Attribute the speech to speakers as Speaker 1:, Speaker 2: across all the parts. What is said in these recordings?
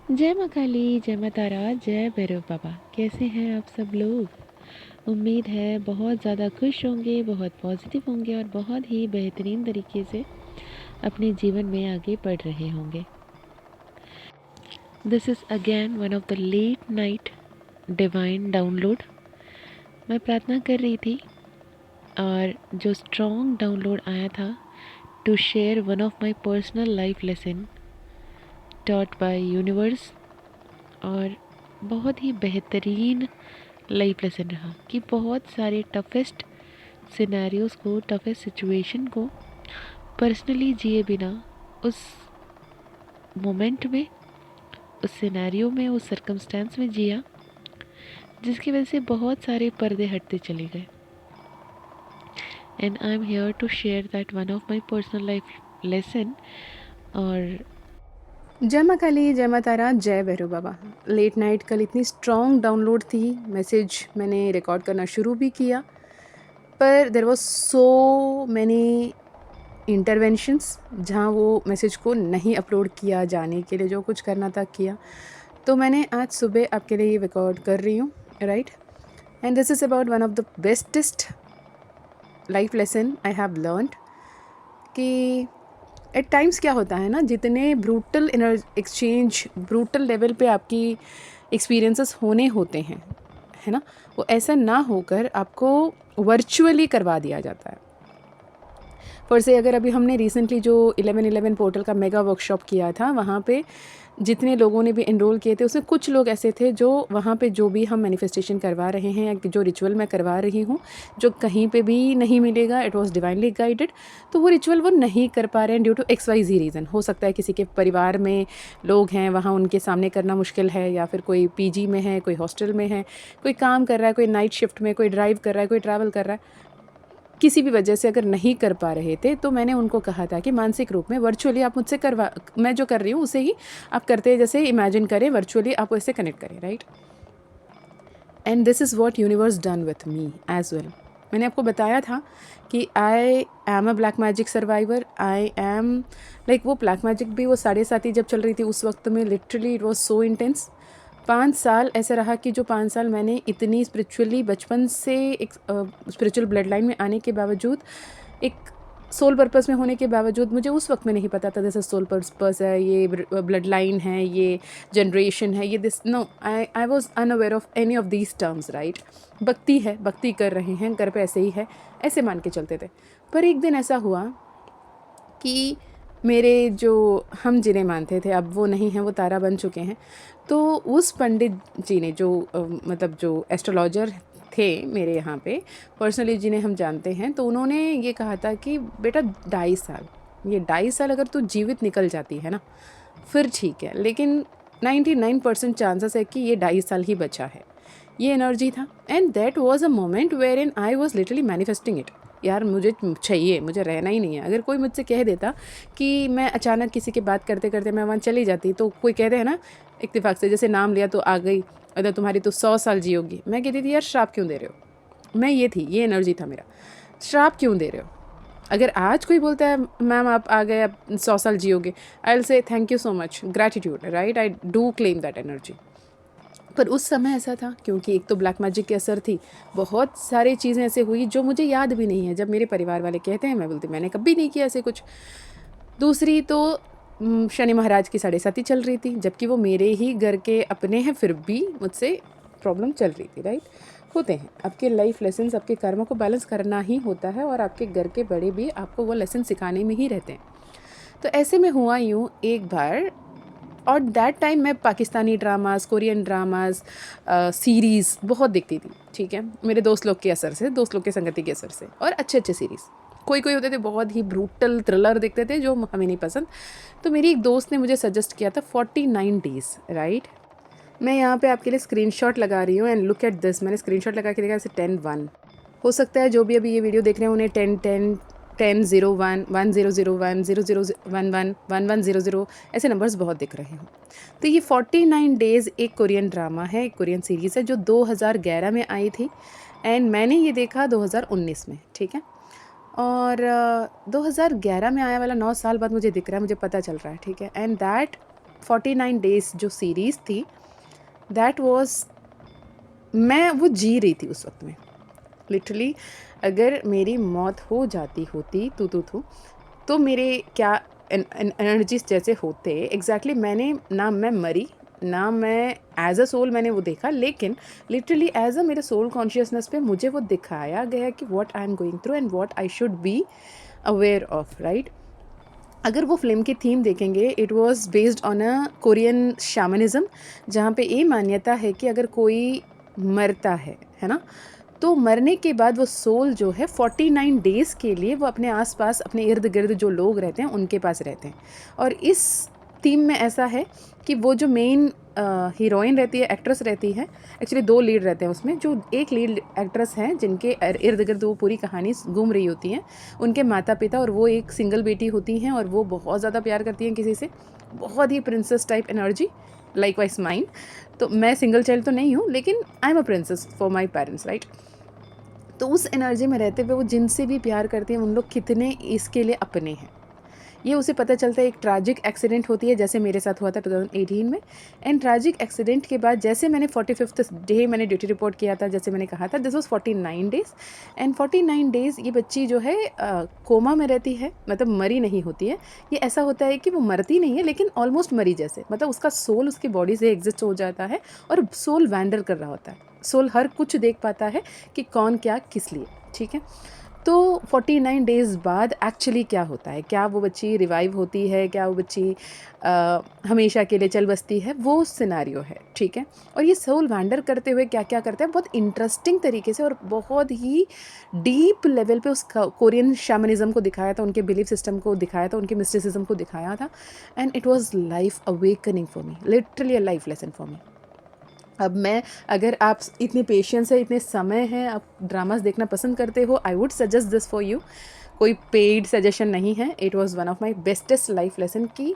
Speaker 1: जय माँ काली, जय माँ तारा, जय भैरव बाबा। कैसे हैं आप सब लोग? उम्मीद है बहुत ज़्यादा खुश होंगे, बहुत पॉजिटिव होंगे और बहुत ही बेहतरीन तरीके से अपने जीवन में आगे बढ़ रहे होंगे। This is again one of the late night divine download. मैं प्रार्थना कर रही थी और जो स्ट्रॉन्ग डाउनलोड आया था to share one of my personal life lesson taught by universe, और बहुत ही बेहतरीन लाइफ लेसन रहा कि बहुत सारे टफेस्ट सिनेरियोज़ को, टफेस्ट सिचुएशन को पर्सनली जिए बिना उस मोमेंट में, उस सिनेरियो में, उस सर्कमस्टेंस में जिया, जिसकी वजह से बहुत सारे पर्दे हटते चले गए। And I am here to share that one of my personal life lesson. और
Speaker 2: जय माँ काली, जय माँ तारा, जय भैरव बाबा। लेट नाइट कल इतनी स्ट्रॉन्ग डाउनलोड थी, मैसेज मैंने रिकॉर्ड करना शुरू भी किया, पर there was so many interventions जहाँ वो मैसेज को नहीं अपलोड किया जाने के लिए जो कुछ करना था किया। तो मैंने आज सुबह आपके लिए ये रिकॉर्ड कर रही हूँ, right. And this is about one of the bestest life lesson I have learned कि एट टाइम्स क्या होता है ना, जितने ब्रूटल एक्सचेंज, ब्रूटल लेवल पे आपकी एक्सपीरियंसेस होने होते हैं, है ना, वो ऐसा ना होकर आपको वर्चुअली करवा दिया जाता है। पर से अगर अभी हमने रिसेंटली जो 11/11 पोर्टल का मेगा वर्कशॉप किया था, वहाँ पे जितने लोगों ने भी एनरोल किए थे उसमें कुछ लोग ऐसे थे जो वहाँ पे जो भी हम मैनिफेस्टेशन करवा रहे हैं या जो रिचुअल मैं करवा रही हूँ, जो कहीं पे भी नहीं मिलेगा, इट वाज डिवाइनली गाइडेड, तो वो रिचुअल वो नहीं कर पा रहे हैं ड्यू टू XYZ रीज़न। हो सकता है किसी के परिवार में लोग हैं, वहाँ उनके सामने करना मुश्किल है, या फिर कोई PG में है, कोई हॉस्टल में है, कोई काम कर रहा है, कोई नाइट शिफ्ट में, कोई ड्राइव कर रहा है, कोई ट्रैवल कर रहा है, किसी भी वजह से अगर नहीं कर पा रहे थे, तो मैंने उनको कहा था कि मानसिक रूप में वर्चुअली आप मुझसे करवा, मैं जो कर रही हूँ उसे ही आप करते हैं, जैसे इमेजिन करें वर्चुअली आप उससे कनेक्ट करें, right. And this is what universe done with me as well. मैंने आपको बताया था कि I am a black magic survivor, I am like, वो ब्लैक मैजिक भी वो 7:30 जब चल रही थी उस वक्त में literally it was so intense. 5 साल ऐसा रहा कि जो 5 साल मैंने इतनी स्पिरिचुअली बचपन से एक स्पिरिचुअल ब्लड लाइन में आने के बावजूद, एक सोल पर्पस में होने के बावजूद, मुझे उस वक्त में नहीं पता था जैसे सोल पर्पस है, ये ब्लड लाइन है, ये जनरेशन है, ये this, no, I was unaware of any of these terms, right. भक्ति है, भक्ति कर रहे हैं, घर पे ऐसे ही है, ऐसे मान के चलते थे। पर एक दिन ऐसा हुआ कि मेरे जो हम जिन्हें मानते थे अब वो नहीं हैं, वो तारा बन चुके हैं। तो उस पंडित जी ने जो मतलब जो एस्ट्रोलॉजर थे मेरे यहाँ पे पर्सनली, जिन्हें हम जानते हैं, तो उन्होंने ये कहा था कि बेटा 2.5 साल, ये 2.5 साल अगर तू जीवित निकल जाती है ना फिर ठीक है, लेकिन 99% चांसेस है कि ये 2.5 साल ही बचा है। ये एनर्जी था। And that was a moment where in I was literally manifesting it. यार मुझे चाहिए, मुझे रहना ही नहीं है। अगर कोई मुझसे कह देता कि मैं अचानक किसी की बात करते करते मैं वहाँ चली जाती, तो कोई कहते हैं ना इत्तेफाक से, जैसे नाम लिया तो आ गई, अगर तुम्हारी तो 100 साल जियोगी, मैं कहती थी यार श्राप क्यों दे रहे हो। मैं ये थी, ये एनर्जी था मेरा, श्राप क्यों दे रहे हो। अगर आज कोई बोलता है मैम आप आ गए, आप 100 साल जियोगे, I will say thank you so much, gratitude, right, I do claim that energy. पर उस समय ऐसा था क्योंकि एक तो ब्लैक मैजिक की असर थी, बहुत सारी चीज़ें ऐसे हुई जो मुझे याद भी नहीं है। जब मेरे परिवार वाले कहते हैं, मैं बोलती मैंने कभी नहीं किया ऐसे कुछ। दूसरी तो शनि महाराज की 7:30 चल रही थी, जबकि वो मेरे ही घर के अपने हैं, फिर भी मुझसे प्रॉब्लम चल रही थी, राइट। होते हैं आपके लाइफ लेसन्स, आपके कर्मों को बैलेंस करना ही होता है, और आपके घर के बड़े भी आपको वो लेसन सिखाने में ही रहते हैं। तो ऐसे में हुआ यूँ एक बार, और दैट टाइम मैं Pakistani dramas, Korean dramas, series बहुत देखती थी, ठीक है, मेरे दोस्त लोग के असर से, दोस्त लोग के संगति के असर से, और अच्छे अच्छे सीरीज़। कोई कोई होते थे बहुत ही ब्रूटल थ्रिलर देखते थे जो हमें नहीं पसंद। तो मेरी एक दोस्त ने मुझे सजेस्ट किया था 49 डेज़, राइट। मैं यहाँ पे आपके लिए स्क्रीनशॉट लगा रही हूँ, एंड लुक एट दिस, मैंने स्क्रीनशॉट लगा के देखा जैसे 10-1। हो सकता है जो भी अभी ये वीडियो देख रहे हैं उन्हें 10-10, 10-01, 1001, 0011, 1100 ऐसे नंबर्स बहुत दिख रहे हों। तो ये 49 डेज़ एक कोरियन ड्रामा है, एक कोरियन सीरीज़ है जो 2011 में आई थी, एंड मैंने ये देखा 2019 में, ठीक है। और 2011 में आया वाला 9 साल बाद मुझे दिख रहा है, मुझे पता चल रहा है, ठीक है। एंड दैट 49 डेज़ जो सीरीज़ थी, दैट वाज़, मैं वो जी रही थी उस वक़्त में। लिटरली अगर मेरी मौत हो जाती होती तो मेरे क्या एनर्जीज जैसे होते एग्जैक्टली मैंने ना मैं मरी ना मैं एज अ सोल मैंने वो देखा, लेकिन लिटरली एज अ मेरे सोल कॉन्शियसनेस पे मुझे वो दिखाया गया कि what I am going through and what I should be aware of, right. अगर वो फिल्म की थीम देखेंगे, it was based on a Korean shamanism, जहाँ पे ये मान्यता है कि अगर कोई मरता है ना, तो मरने के बाद वो सोल जो है 49 डेज़ के लिए वो अपने आसपास अपने इर्द गिर्द जो लोग रहते हैं उनके पास रहते हैं। और इस थीम में ऐसा है कि वो जो मेन हीरोइन रहती है, एक्ट्रेस रहती है, एक्चुअली 2 लीड रहते हैं उसमें, जो एक लीड एक्ट्रेस हैं जिनके इर्द गिर्द वो पूरी कहानी घूम रही होती है, उनके माता पिता, और वो एक सिंगल बेटी होती हैं और वो बहुत ज़्यादा प्यार करती हैं किसी से, बहुत ही princess type energy, likewise mine. तो मैं सिंगल चाइल्ड तो नहीं हूँ, लेकिन I am a princess for my parents, right. तो उस एनर्जी में रहते हुए वो जिनसे भी प्यार करती हैं उन लोग कितने इसके लिए अपने हैं, ये उसे पता चलता है। एक ट्रैजिक एक्सीडेंट होती है जैसे मेरे साथ हुआ था 2018 में, एंड ट्रैजिक एक्सीडेंट के बाद जैसे मैंने 45th डे मैंने ड्यूटी रिपोर्ट किया था, जैसे मैंने कहा था this was 49 days, and 49 days ये बच्ची जो है कोमा में रहती है, मतलब मरी नहीं होती है। ये ऐसा होता है कि वो मरती नहीं है लेकिन ऑलमोस्ट मरी जैसे, मतलब उसका सोल उसकी बॉडी से एग्जिस्ट हो जाता है और सोल वैंडर कर रहा होता है। सोल हर कुछ देख पाता है कि कौन क्या किस लिए, ठीक है। तो 49 डेज़ बाद एक्चुअली क्या होता है, क्या वो बच्ची रिवाइव होती है, क्या वो बच्ची हमेशा के लिए चल बसती है, वो सिनेरियो है, ठीक है। और ये सोल वैंडर करते हुए क्या क्या करते हैं बहुत इंटरेस्टिंग तरीके से और बहुत ही डीप लेवल पे उस कोरियन शैमनिज्म को दिखाया था, उनके बिलीफ सिस्टम को दिखाया था, उनके मिस्टिसिज्म को दिखाया था, and it was life awakening for me, literally a life lesson for me. अब मैं, अगर आप इतने पेशेंस है, इतने समय है, आप ड्रामास देखना पसंद करते हो, I would suggest this for you. कोई पेड सजेशन नहीं है, it was one of my bestest life lesson कि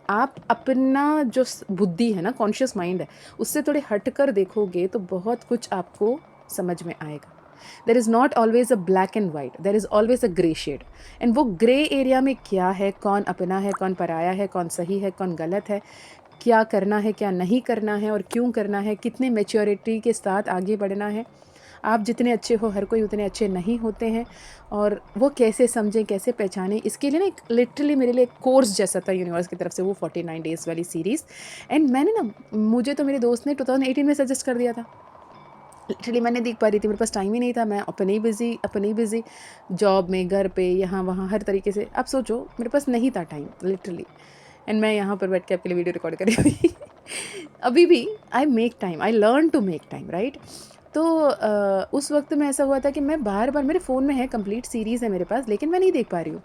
Speaker 2: आप अपना जो बुद्धि है ना, कॉन्शियस माइंड है, उससे थोड़े हट कर देखोगे तो बहुत कुछ आपको समझ में आएगा। There is not always a black and white, there is always a grey shade, and वो ग्रे एरिया में क्या है, कौन अपना है, कौन पराया है, कौन सही है, कौन गलत है, क्या करना है, क्या नहीं करना है और क्यों करना है, कितने मैच्योरिटी के साथ आगे बढ़ना है। आप जितने अच्छे हो हर कोई उतने अच्छे नहीं होते हैं, और वो कैसे समझें, कैसे पहचानें, इसके लिए ना एक लिटरली मेरे लिए एक कोर्स जैसा था यूनिवर्स की तरफ से वो 49 डेज़ वाली सीरीज़। एंड मैंने ना, मुझे तो मेरे दोस्त ने 2018 में सजेस्ट कर दिया था, लिटरली मैं नहीं देख पा रही थी, मेरे पास टाइम ही नहीं था, मैं अपने ही बिज़ी जॉब में, घर पे, यहाँ वहाँ हर तरीके से, आप सोचो मेरे पास नहीं था टाइम लिटरली। एंड मैं यहाँ पर बैठ के आपके लिए वीडियो रिकॉर्ड कर रही हुई अभी भी I make time, I learn to make time, right. तो उस वक्त में ऐसा हुआ था कि मैं बार बार, मेरे फ़ोन में है, कंप्लीट सीरीज़ है मेरे पास, लेकिन मैं नहीं देख पा रही हूँ।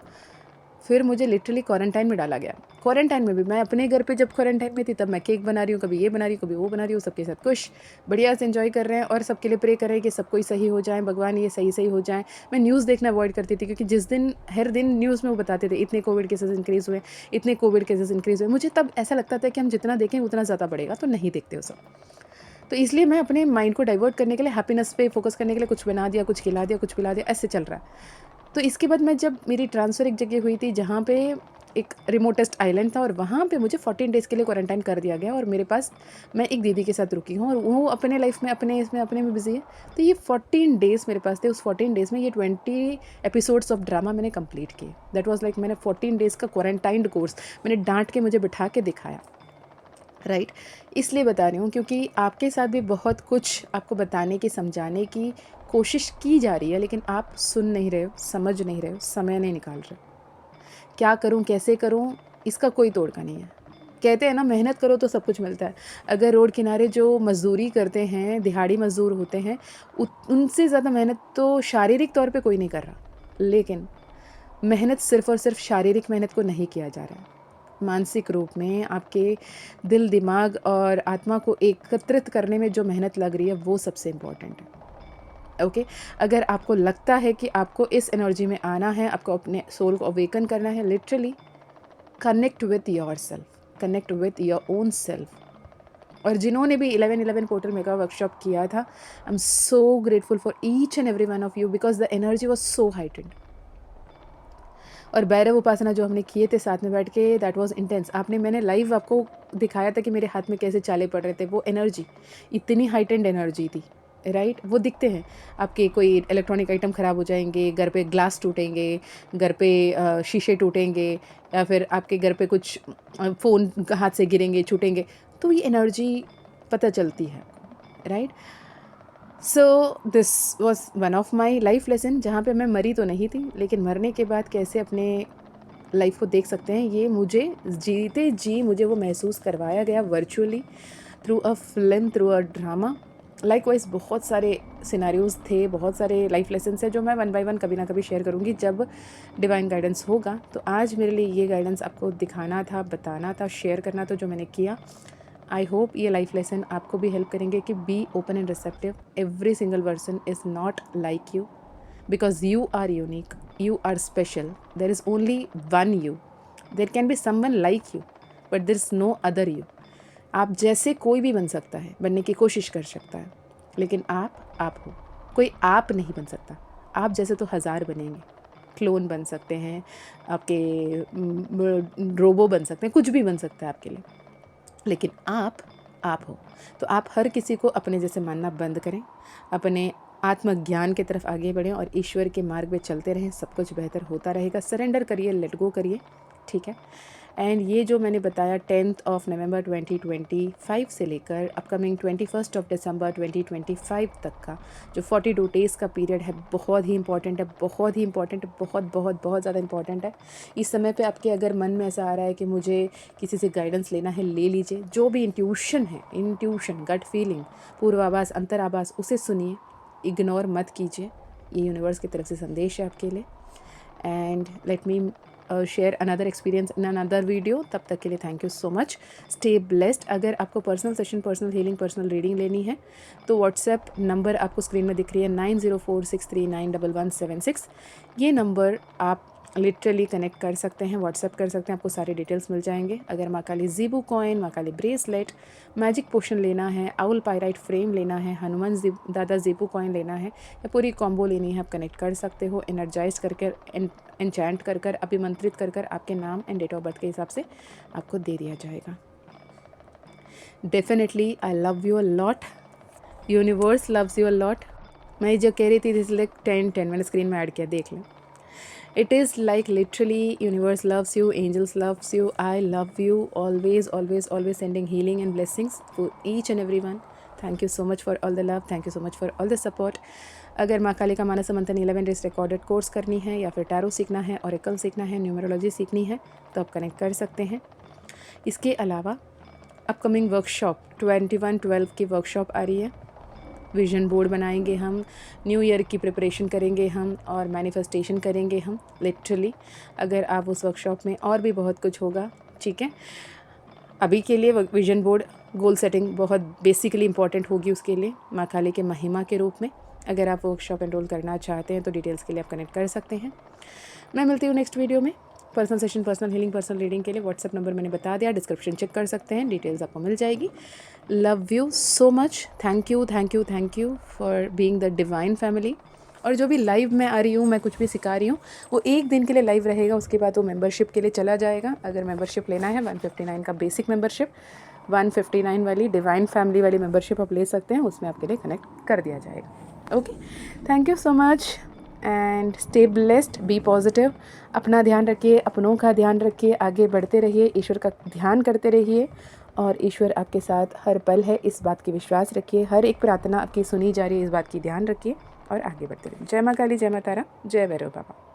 Speaker 2: फिर मुझे लिटरली क्वारंटाइन में डाला गया। क्वारंटाइन में भी मैं अपने घर पे जब क्वारंटाइन में थी तब मैं केक बना रही हूँ, कभी ये बना रही हूँ, कभी वो बना रही हूँ, सबके साथ खुश बढ़िया से एंजॉय कर रहे हैं और सबके लिए प्रे कर रहे हैं कि सब कोई सही हो जाए, भगवान ये सही सही हो जाए। मैं न्यूज़ देखना अवॉइड करती थी क्योंकि जिस दिन, हर दिन न्यूज़ में वो बताते थे इतने कोविड केसेस इंक्रीज़ हुए, इतने कोविड केसेस इंक्रीज़ हुए, मुझे तब ऐसा लगता था कि हम जितना देखें उतना ज़्यादा बढ़ेगा, तो नहीं देखते वो सब। तो इसलिए मैं अपने माइंड को डाइवर्ट करने के लिए, हैप्पीनेस पे फोकस करने के लिए कुछ बना दिया, कुछ खिला दिया, कुछ पिला दिया, ऐसे चल रहा है। तो इसके बाद मैं, जब मेरी ट्रांसफ़र एक जगह हुई थी जहाँ पे एक रिमोटेस्ट आइलैंड था और वहाँ पे मुझे 14 डेज़ के लिए क्वारंटाइन कर दिया गया, और मेरे पास, मैं एक दीदी के साथ रुकी हूँ और वो अपने लाइफ में, अपने इसमें, अपने में बिज़ी है। तो ये 14 डेज़ मेरे पास थे, उस 14 डेज़ में ये 20 एपिसोड्स ऑफ ड्रामा मैंने कंप्लीट किए। दैट वाज़ लाइक, मैंने 14 डेज़ का क्वारंटाइंड कोर्स मैंने डाँट के, मुझे बिठा के दिखाया, राइट। इसलिए बता रही हूँ क्योंकि आपके साथ भी बहुत कुछ आपको बताने की, समझाने की कोशिश की जा रही है, लेकिन आप सुन नहीं रहे हो, समझ नहीं रहे हो, समय नहीं निकाल रहे हो। क्या करूँ, कैसे करूँ, इसका कोई तोड़ का नहीं है। कहते हैं ना, मेहनत करो तो सब कुछ मिलता है। अगर रोड किनारे जो मज़दूरी करते हैं, दिहाड़ी मज़दूर होते हैं, उनसे ज़्यादा मेहनत तो शारीरिक तौर पे कोई नहीं कर रहा, लेकिन मेहनत सिर्फ़ और सिर्फ शारीरिक मेहनत को नहीं किया जा रहा है। मानसिक रूप में आपके दिल, दिमाग और आत्मा को एकत्रित करने में जो मेहनत लग रही है, वो सबसे इम्पोर्टेंट है। ओके, अगर आपको लगता है कि आपको इस एनर्जी में आना है, आपको अपने सोल को अवेकन करना है, literally connect with yourself, connect with your own self. और जिन्होंने भी 11 पोर्टल मेगा वर्कशॉप किया था, I am so grateful for each and every one of you because the energy was so heightened. और भैरव उपासना जो हमने किए थे साथ में बैठ के, दैट वाज इंटेंस। मैंने लाइव आपको दिखाया था कि मेरे हाथ में कैसे चाले पड़ रहे थे। वो एनर्जी इतनी हाइटेंड एनर्जी थी, राइट। वो दिखते हैं आपके, कोई इलेक्ट्रॉनिक आइटम ख़राब हो जाएंगे, घर पे ग्लास टूटेंगे, घर पे शीशे टूटेंगे, या फिर आपके घर पे कुछ फ़ोन हाथ से गिरेंगे, छूटेंगे, तो ये एनर्जी पता चलती है, right. So this was one of my life lesson, जहाँ पे मैं मरी तो नहीं थी, लेकिन मरने के बाद कैसे अपने लाइफ को देख सकते हैं, ये मुझे जीते जी मुझे वो महसूस करवाया गया virtually, through a film, through a drama. Likewise बहुत सारे सिनारियोज़ थे, बहुत सारे लाइफ लेसन्स हैं जो मैं वन बाय वन कभी ना कभी शेयर करूँगी जब डिवाइन गाइडेंस होगा। तो आज मेरे लिए ये गाइडेंस आपको दिखाना था, बताना था, शेयर करना था, जो मैंने किया। आई होप ये लाइफ लेसन आपको भी हेल्प करेंगे कि be open and receptive. Every single person is not like you, because you are unique, you are special. There is only one you. There can be someone like you, but there is no other you. आप जैसे कोई भी बन सकता है, बनने की कोशिश कर सकता है, लेकिन आप हो। कोई आप नहीं बन सकता। आप जैसे तो हज़ार बनेंगे, क्लोन बन सकते हैं, आपके रोबो बन सकते हैं, कुछ भी बन सकता है आपके लिए, लेकिन आप हो। तो आप हर किसी को अपने जैसे मानना बंद करें, अपने आत्मज्ञान की तरफ आगे बढ़ें और ईश्वर के मार्ग पे चलते रहें। सब कुछ बेहतर होता रहेगा। सरेंडर करिए, लेट गो करिए, ठीक है। एंड ये जो मैंने बताया 10 नवंबर 2025 से लेकर अपकमिंग 21 दिसंबर 2025 तक का जो 42 डेज़ का पीरियड है, बहुत ही इंपॉर्टेंट है, बहुत ही इंपॉर्टेंट है, बहुत बहुत बहुत ज़्यादा इंपॉर्टेंट है। इस समय पे आपके अगर मन में ऐसा आ रहा है कि मुझे किसी से गाइडेंस लेना है, ले लीजिए। जो भी इंट्यूशन है, इंट्यूशन, गट फीलिंग, पूर्वाभास, अंतराभास, उसे सुनिए, इग्नोर मत कीजिए। ये यूनिवर्स की तरफ से संदेश है आपके लिए। And let me share another experience in another video. तब तक के लिए thank you so much. Stay blessed. अगर आपको personal session, personal healing, personal reading लेनी है तो व्हाट्सएप नंबर आपको स्क्रीन में दिख रही है 9046391176। ये नंबर आप लिटरली कनेक्ट कर सकते हैं, व्हाट्सएप कर सकते हैं, आपको सारे डिटेल्स मिल जाएंगे। अगर माँ काली ज़ीबू कॉइन, माँ काली ब्रेसलेट, मैजिक पोशन लेना है, आउल पायराइट फ्रेम लेना है, हनुमान दादा ज़ीबू कॉइन लेना है, या पूरी कॉम्बो लेनी है, आप कनेक्ट कर सकते हो। एनर्जाइज करके, एनचैंट कर कर, अभिमंत्रित कर कर आपके नाम एंड डेट ऑफ बर्थ के हिसाब से आपको दे दिया जाएगा। Definitely I love you a lot, universe loves you a lot. मैं जो कह रही थी दिस लाइक 10 मैंने स्क्रीन में ऐड किया, देख लें। It is like literally universe loves you, angels loves you, I love you, always, always, always sending healing and blessings to each and everyone. Thank you so much for all the love, thank you so much for all the support. अगर माँ काली का मानस मंथन 11 days recorded course करनी है, या फिर tarot सीखना है, ओरेकल सीखना है, न्यूमरोलॉजी सीखनी है, तो आप कनेक्ट कर सकते हैं। इसके अलावा अपकमिंग वर्कशॉप 21/12 की वर्कशॉप आ रही है। विजन बोर्ड बनाएंगे हम, न्यू ईयर की प्रिपरेशन करेंगे हम, और मैनिफेस्टेशन करेंगे हम लिटरली। अगर आप उस वर्कशॉप में, और भी बहुत कुछ होगा, ठीक है। अभी के लिए विजन बोर्ड गोल सेटिंग बहुत बेसिकली इंपॉर्टेंट होगी उसके लिए, माँ काली के महिमा के रूप में। अगर आप वर्कशॉप एनरोल करना चाहते हैं तो डिटेल्स के लिए आप कनेक्ट कर सकते हैं। मैं मिलती हूँ नेक्स्ट वीडियो में। Personal session, personal healing, personal reading के लिए व्हाट्सएप नंबर मैंने बता दिया, डिस्क्रिप्शन चेक कर सकते हैं, डिटेल्स आपको मिल जाएगी। Love you so much, thank you, thank you, thank you for being the divine family. और जो भी लाइव में आ रही हूँ, मैं कुछ भी सिखा रही हूँ, वो 1 दिन के लिए लाइव रहेगा, उसके बाद वो मेंबरशिप के लिए चला जाएगा। अगर मेंबरशिप लेना है 159 का बेसिक मेंबरशिप, 159 वाली डिवाइन फैमिली वाली मेंबरशिप आप ले सकते हैं, उसमें आपके लिए कनेक्ट कर दिया जाएगा। Okay, thank you so much and stay blessed, be positive. अपना ध्यान रखिए, अपनों का ध्यान रखिए, आगे बढ़ते रहिए, ईश्वर का ध्यान करते रहिए, और ईश्वर आपके साथ हर पल है, इस बात की विश्वास रखिए। हर एक प्रार्थना आपकी सुनी जा रही है, इस बात की ध्यान रखिए और आगे बढ़ते रहिए। जय माँ काली, जय माँ तारा, जय भैरव बाबा।